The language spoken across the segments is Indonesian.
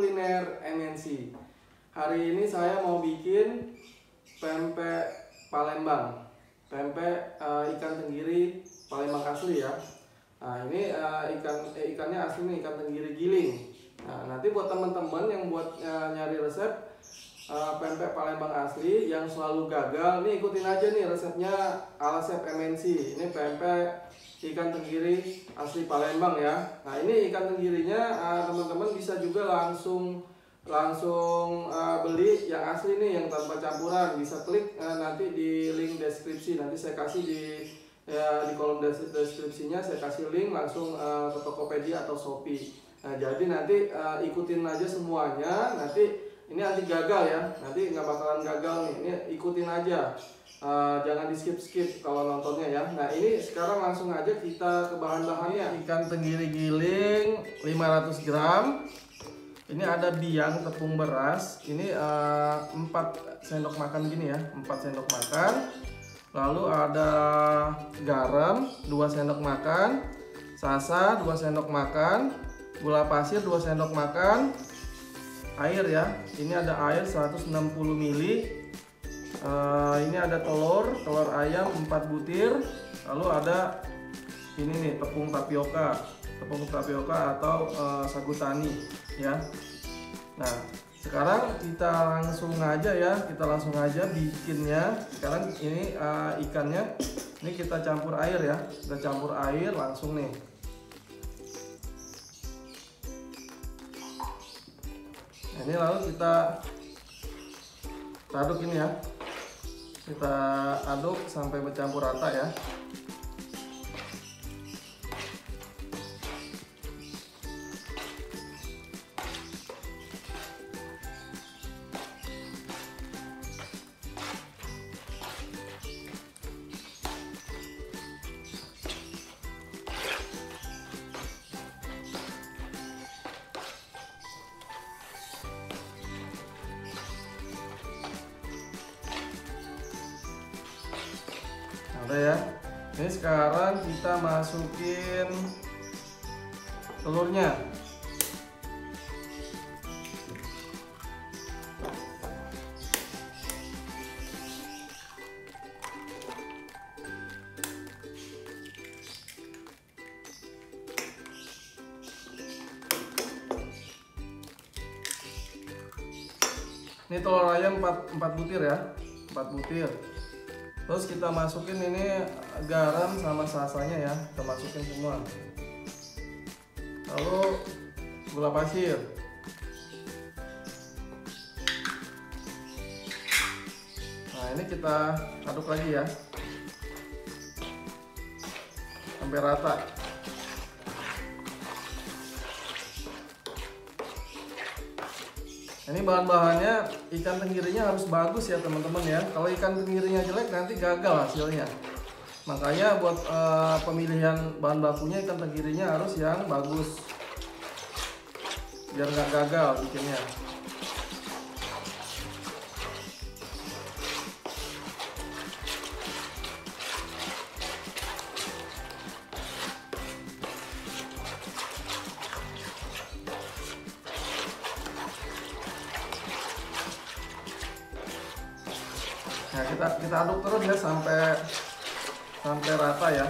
kuliner MNC. Hari ini saya mau bikin pempek Palembang, pempek ikan tenggiri Palembang asli ya. Nah ini ikannya asli nih, ikan tenggiri giling. Nah nanti buat teman-teman yang buat nyari resep pempek Palembang asli yang selalu gagal, nih ikutin aja nih resepnya ala chef MNC. Ini pempek ikan tenggiri asli Palembang ya. Nah ini ikan tenggirinya teman-teman bisa juga langsung beli yang asli nih, yang tanpa campuran. Bisa klik nanti di link deskripsi, nanti saya kasih di kolom deskripsinya saya kasih link langsung ke Tokopedia atau Shopee. Nah jadi nanti ikutin aja semuanya, nanti ini anti gagal ya, nanti nggak bakalan gagal nih. Ini ikutin aja. Jangan di skip kalau nontonnya ya. Nah ini sekarang langsung aja kita ke bahan-bahannya. Ikan tenggiri giling 500 gram. Ini ada biang tepung beras. Ini 4 sendok makan gini ya, 4 sendok makan. Lalu ada garam 2 sendok makan, sasa 2 sendok makan, gula pasir 2 sendok makan, air ya. Ini ada air 160 ml. Ini ada telur ayam 4 butir. Lalu ada ini nih tepung tapioka atau sagu tani ya. Nah sekarang kita langsung aja bikinnya. Sekarang ini ikannya ini kita campur air ya, kita campur air langsung nih. Nah, ini lalu kita aduk ini ya. Kita aduk sampai bercampur rata ya. Ada ya. Ini sekarang kita masukin telurnya. Ini telur ayam 4 butir ya, 4 butir. Terus kita masukin ini garam sama sasanya ya, kita masukin semua. Lalu gula pasir. Nah ini kita aduk lagi ya, sampai rata. Ini bahan-bahannya, ikan tenggirinya harus bagus ya teman-teman ya. Kalau ikan tenggirinya jelek nanti gagal hasilnya. Makanya buat pemilihan bahan bakunya ikan tenggirinya harus yang bagus, biar nggak gagal bikinnya. Nah kita aduk terus ya sampai rata ya.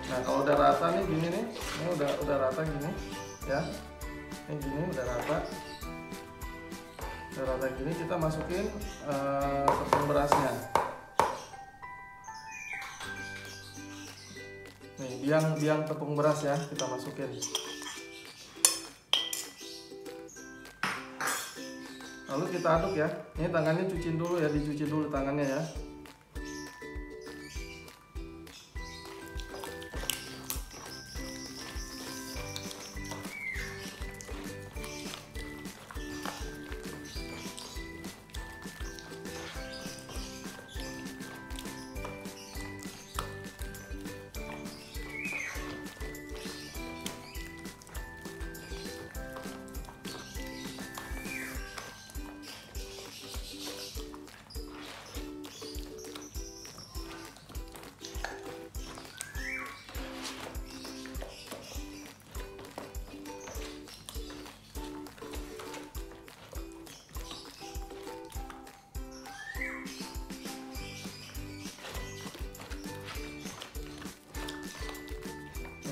Nah kalau udah rata nih gini nih, ini udah rata gini ya. Ini gini udah rata gini, kita masukin tepung berasnya. Nih biang tepung beras ya, kita masukin. Lalu kita aduk ya. Ini tangannya cuci dulu ya, dicuci dulu tangannya ya.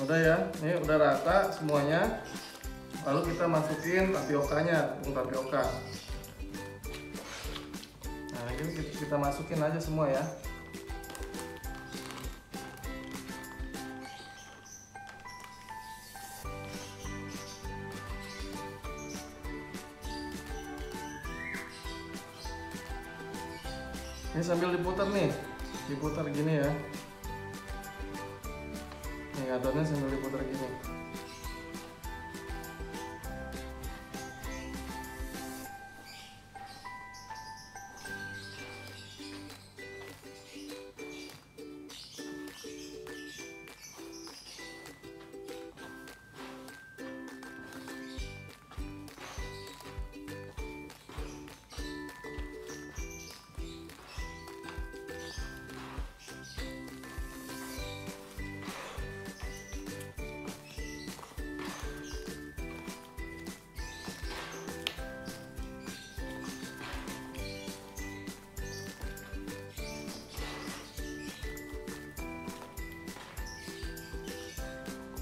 Udah ya, ini udah rata semuanya. Lalu kita masukin tapiokanya, tepung tapioka. Nah, ini kita masukin aja semua ya. Ini sambil diputar nih, diputar gini ya. Nih adonannya sambil diputar gini.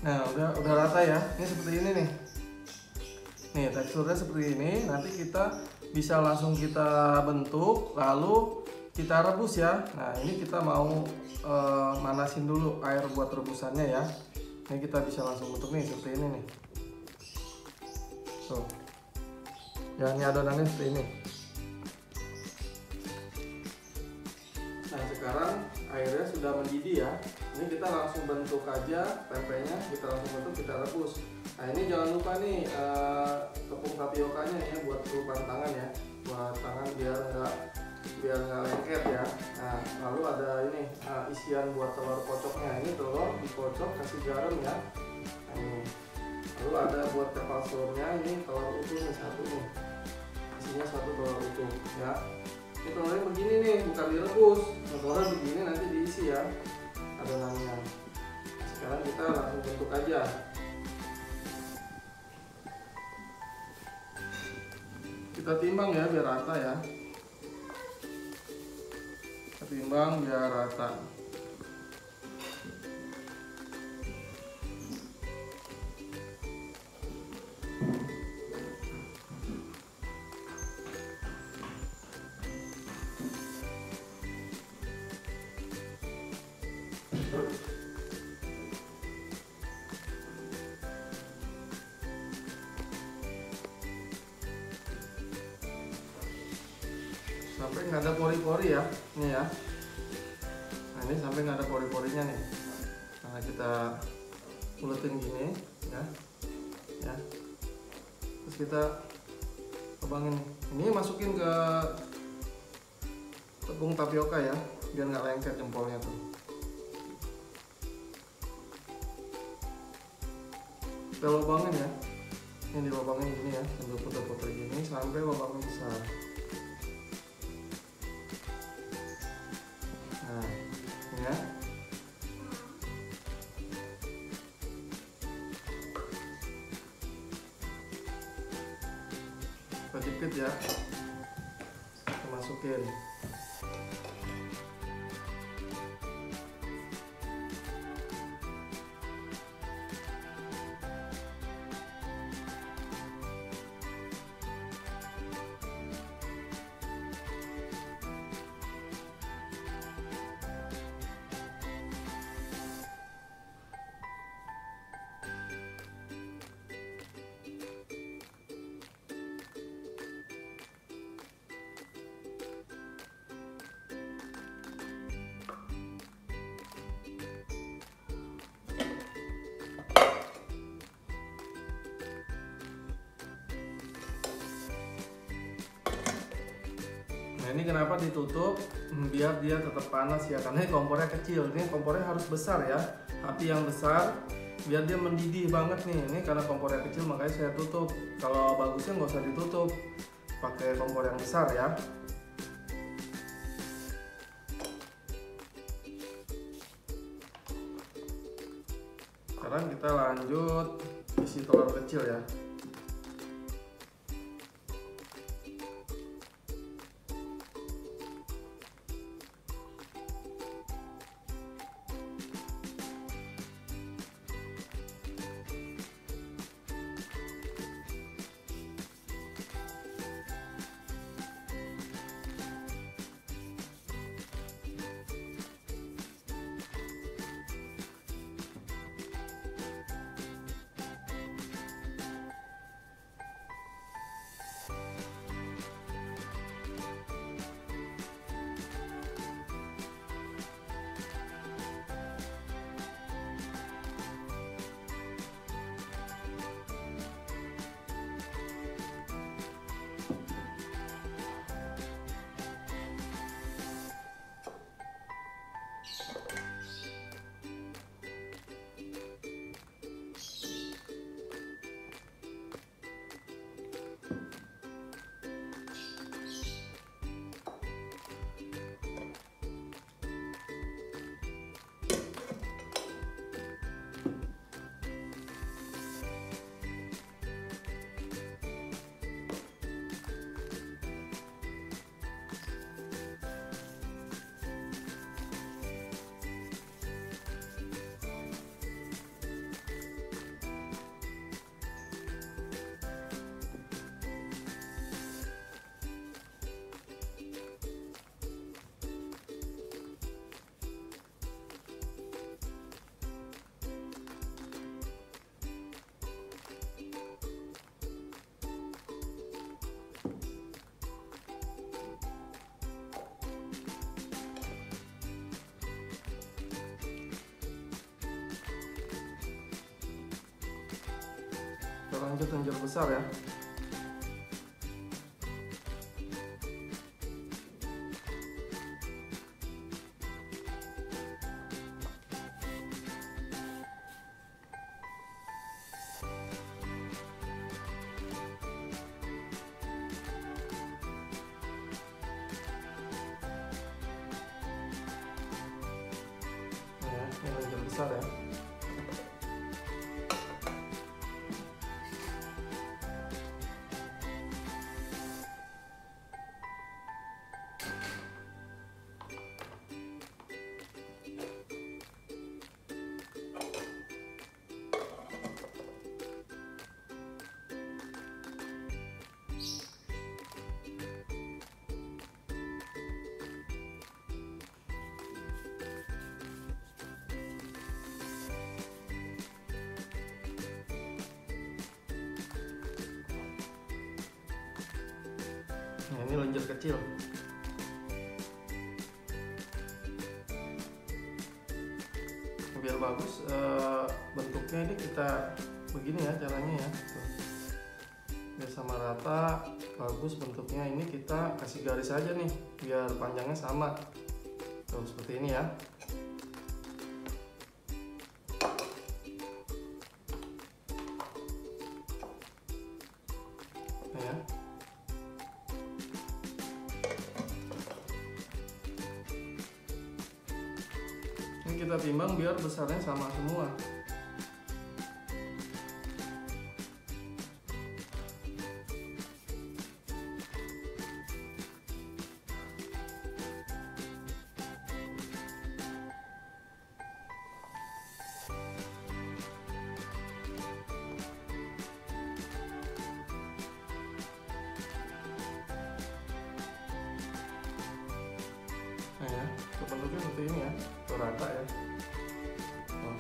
Nah, udah rata ya. Ini seperti ini nih. Nih, teksturnya seperti ini. Nanti kita bisa langsung kita bentuk, lalu kita rebus ya. Nah, ini kita mau manasin dulu air buat rebusannya ya. Ini kita bisa langsung bentuk nih seperti ini nih. Tuh. Ya, ini adonannya seperti ini. Nah, sekarang airnya sudah mendidih ya. Ini kita langsung bentuk aja tempenya, kita langsung bentuk, kita rebus. Nah, ini jangan lupa nih tepung tapiokanya ya buat pelupan tangan ya, buat tangan biar nggak lengket ya. Nah, lalu ada ini isian buat telur kocoknya. Ini telur dikocok kasih garam ya. Nah, ini. Lalu ada buat kepal telurnya, ini telur utuh nih satu nih, isinya satu telur utuh ya. Ini telurnya begini nih, bukan direbus. Telurnya begini nanti diisi ya adonannya. Sekarang kita langsung bentuk aja. Kita timbang ya biar rata ya. Kita timbang biar rata. Sampai nggak ada pori-pori ya, ini ya. Nah, ini sampai nggak ada pori-porinya nih. Nah, kita uletin gini ya, ya. Terus kita kebangin. Ini masukin ke tepung tapioka ya, biar nggak lengket jempolnya tuh. Kita lubangin ya. Ini dilubangin gini ya, sambil putar-putar gini sampai lubangnya besar. Nah, ini ya. Kita jepit ya. Kita masukin. Nah, ini kenapa ditutup? Biar dia tetap panas ya, karena ini kompornya kecil. Ini kompornya harus besar ya, api yang besar biar dia mendidih banget nih. Ini karena kompornya kecil makanya saya tutup. Kalau bagusnya nggak usah ditutup, pakai kompor yang besar ya. Sekarang kita lanjut isi telur kecil ya. lanjut lenjer besar ya. Ini lenjer besar ya. Nah, ini lenjer kecil. Biar bagus bentuknya ini kita begini ya caranya ya. Tuh. Biar sama rata, bagus bentuknya. Ini kita kasih garis aja nih, biar panjangnya sama. Tuh seperti ini ya. Nah, ya. Ini kita timbang biar besarnya sama semua. Nah ya, bentuknya seperti ini ya, tuh rata ya. Oh.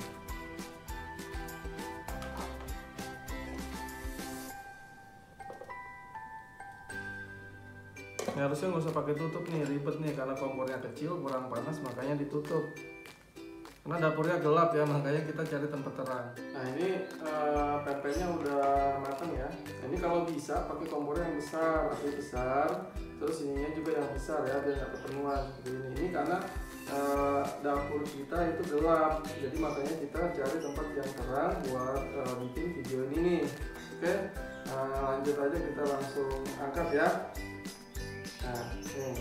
Ini harusnya nggak usah pakai tutup nih, ribet nih karena kompornya kecil, kurang panas, makanya ditutup. Karena dapurnya gelap ya, makanya kita cari tempat terang. Nah ini pempeknya udah matang ya. Ini kalau bisa pakai kompornya yang besar, api besar. Terus ininya juga yang besar ya, biar nggak kepenuhan seperti ini. Ini karena dapur kita itu gelap, jadi makanya kita cari tempat yang terang buat bikin video ini nih. Oke, lanjut aja, kita langsung angkat ya. Nah, nih.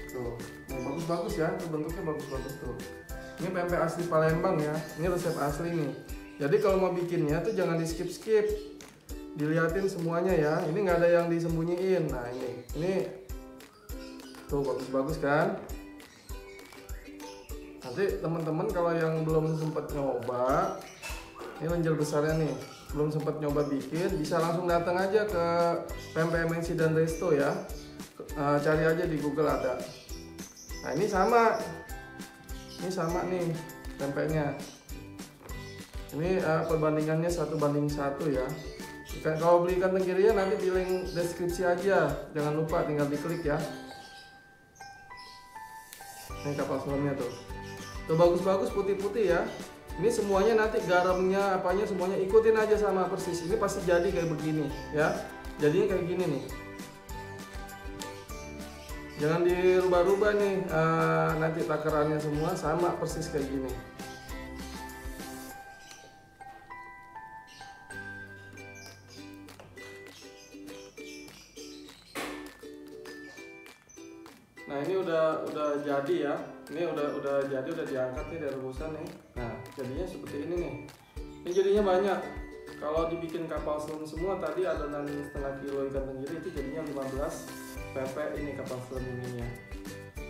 Tuh, nah, bagus-bagus ya, tuh bentuknya bagus-bagus tuh. Ini pempek asli Palembang ya, ini resep asli nih. Jadi kalau mau bikinnya tuh jangan di skip-skip, diliatin semuanya ya. Ini nggak ada yang disembunyiin. Nah ini tuh bagus-bagus kan. Nanti teman-teman kalau yang belum sempat nyoba, ini lenjer besarnya nih, belum sempat nyoba bikin, bisa langsung datang aja ke Pempek MNC dan Resto ya. Cari aja di Google ada. Nah ini sama nih pempeknya. Ini perbandingannya 1:1 ya. Kalau beli ikan tenggirinya nanti di link deskripsi aja, jangan lupa tinggal diklik ya. Ini kapal selamnya tuh bagus-bagus, putih-putih ya. Ini semuanya nanti garamnya apanya semuanya ikutin aja sama persis. Ini pasti jadi kayak begini ya, jadinya kayak gini nih. Jangan dirubah-rubah nih, nanti takarannya semua sama persis kayak gini. Nah ini udah jadi ya, ini udah jadi, udah diangkat nih dari rebusan nih. Nah jadinya seperti ini nih. Ini jadinya banyak. Kalau dibikin kapal selam semua tadi adonan setengah kilo ikan tenggiri itu jadinya 15 pempek ini kapal selam ininya.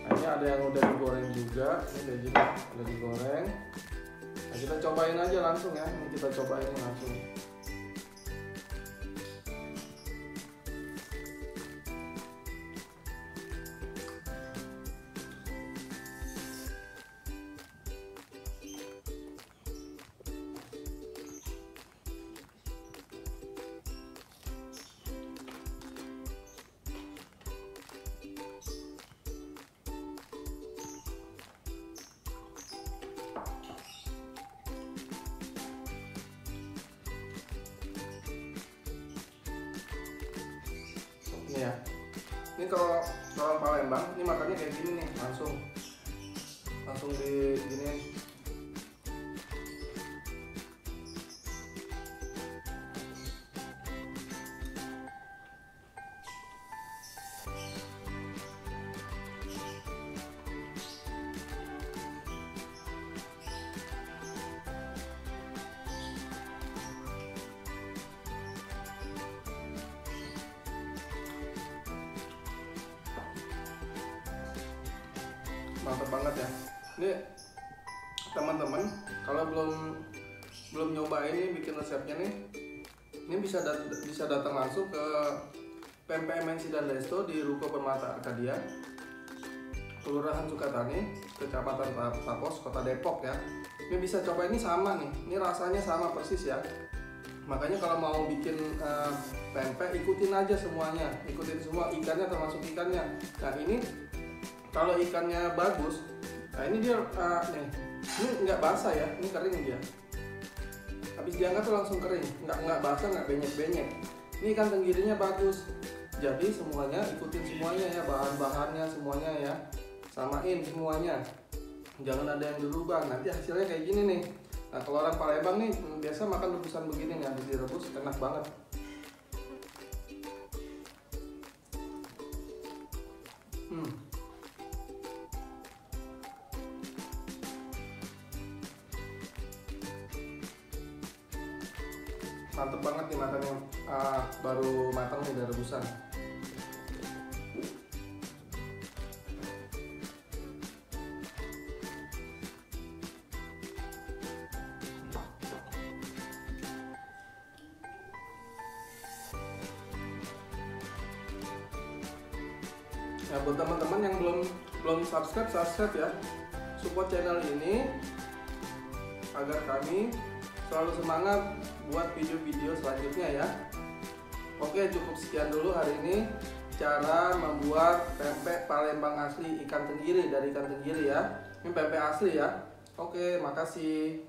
Nah ini ada yang udah digoreng juga, ini udah jadi udah digoreng. Nah kita cobain aja langsung ya, ini kita cobain langsung. Nih ya. Ini kalau orang Palembang ini makannya kayak gini nih, langsung di gini. Mantap banget ya. Ini teman-teman kalau belum nyoba ini bikin resepnya nih, ini bisa datang langsung ke Pempek MNC dan Resto di Ruko Permata Arcadia, Kelurahan Sukatani, Kecamatan Tapos, Kota Depok ya. Ini bisa coba, ini sama nih, ini rasanya sama persis ya. Makanya kalau mau bikin pempek, ikutin aja semuanya, ikutin semua ikannya termasuk ikannya. Nah ini kalau ikannya bagus, nah ini dia nih, ini nggak basah ya, ini kering dia. Habis diangkat tuh langsung kering, nggak basah, nggak benyek-benyek. Ini ikan tenggirinya bagus, jadi semuanya ikutin semuanya ya, bahan-bahannya semuanya ya, samain semuanya. Jangan ada yang dirubah, nanti hasilnya kayak gini nih. Nah kalau orang Palembang nih biasa makan rebusan begini nih, habis direbus enak banget. Mantep banget nih makannya, baru matang nih dari rebusan. Ya buat teman-teman yang belum subscribe ya, support channel ini agar kami selalu semangat buat video-video selanjutnya ya. Oke, cukup sekian dulu hari ini cara membuat pempek Palembang asli ikan tenggiri, dari ikan tenggiri ya. Ini pempek asli ya. Oke, makasih.